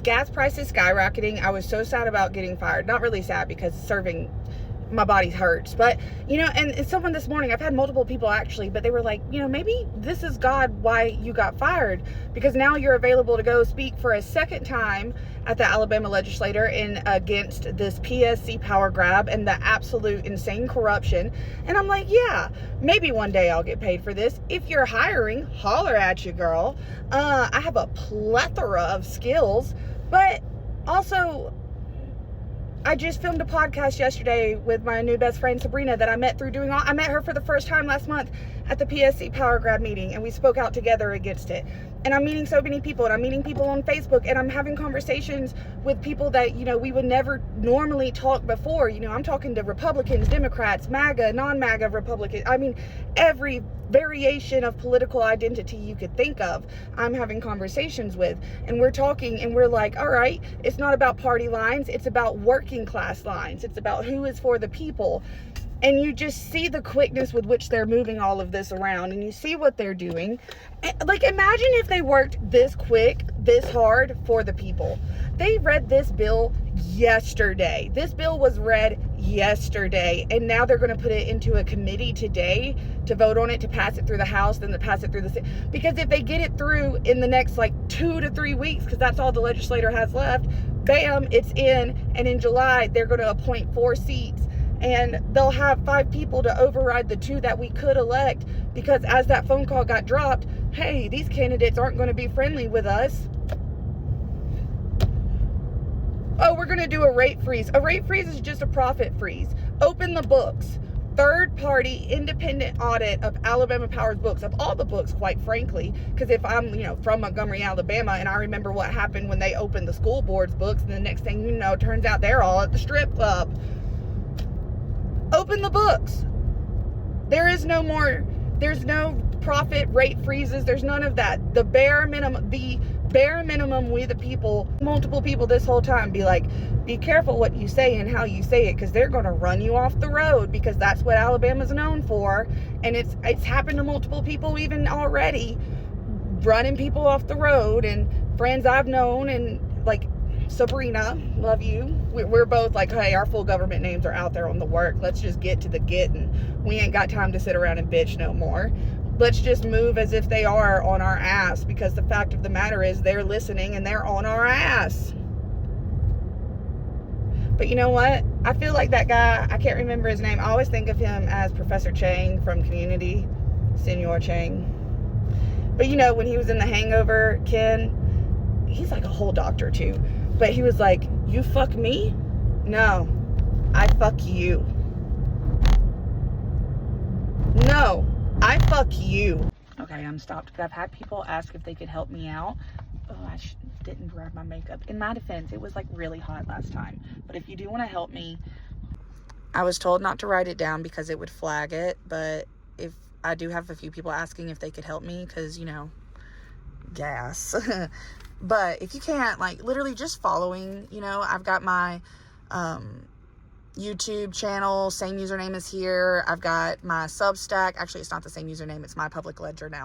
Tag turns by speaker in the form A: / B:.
A: gas prices skyrocketing. I was so sad about getting fired. Not really sad because serving, my body hurts, but you know, and someone this morning, I've had multiple people actually, but they were like, you know, maybe this is God why you got fired, because now you're available to go speak for a second time at the Alabama legislature in against this PSC power grab and the absolute insane corruption. And I'm like, yeah, maybe one day I'll get paid for this. If you're hiring, holler at you, girl. I have a plethora of skills, but also I just filmed a podcast yesterday with my new best friend Sabrina that I met through I met her for the first time last month at the PSC Power Grab meeting, and we spoke out together against it. And I'm meeting so many people, and I'm meeting people on Facebook, and I'm having conversations with people that, you know, we would never normally talk before. You know, I'm talking to Republicans, Democrats, MAGA, non-MAGA Republicans. I mean, every variation of political identity you could think of, I'm having conversations with, and we're talking, and we're like, all right, it's not about party lines, it's about working class lines, it's about who is for the people. And you just see the quickness with which they're moving all of this around, and you see what they're doing. Like, imagine if they worked this quick, this hard for the people. They read this bill yesterday. This bill was read yesterday, and now they're going to put it into a committee today to vote on it, to pass it through the House, then to pass it through the Senate. Because if they get it through in the next like 2 to 3 weeks, because that's all the legislator has left, bam, it's in. And in July, they're going to appoint 4 seats. And they'll have 5 people to override the 2 that we could elect, because as that phone call got dropped, hey, these candidates aren't going to be friendly with us. Oh, we're going to do a rate freeze. A rate freeze is just a profit freeze. Open the books. Third-party independent audit of Alabama Power's books, of all the books, quite frankly, because if I'm, you know, from Montgomery, Alabama, and I remember what happened when they opened the school board's books, and the next thing you know, it turns out they're all at the strip club. Open the books. There's no profit rate freezes. There's none of that. The bare minimum, we the people, multiple people this whole time be like, be careful what you say and how you say it, because they're going to run you off the road, because that's what Alabama's known for. And it's happened to multiple people even already, running people off the road, and friends I've known, and like Sabrina, love you. We're both like, hey, our full government names are out there on the work. Let's just get to the getting. We ain't got time to sit around and bitch no more. Let's just move as if they are on our ass, because the fact of the matter is they're listening and they're on our ass. But you know what? I feel like that guy, I can't remember his name. I always think of him as Professor Chang from Community, Senor Chang. But you know, when he was in The Hangover, Ken, he's like a whole doctor too. But he was like, you fuck me? No, I fuck you. No, I fuck you. Okay, I'm stopped, because I've had people ask if they could help me out. Oh, I didn't grab my makeup. In my defense, it was like really hot last time. But if you do want to help me, I was told not to write it down because it would flag it. But if I do have a few people asking if they could help me, because, you know, gas. But if you can't, like, literally just following, you know, I've got my YouTube channel, same username as here. I've got my Substack. Actually, it's not the same username. It's my public ledger now.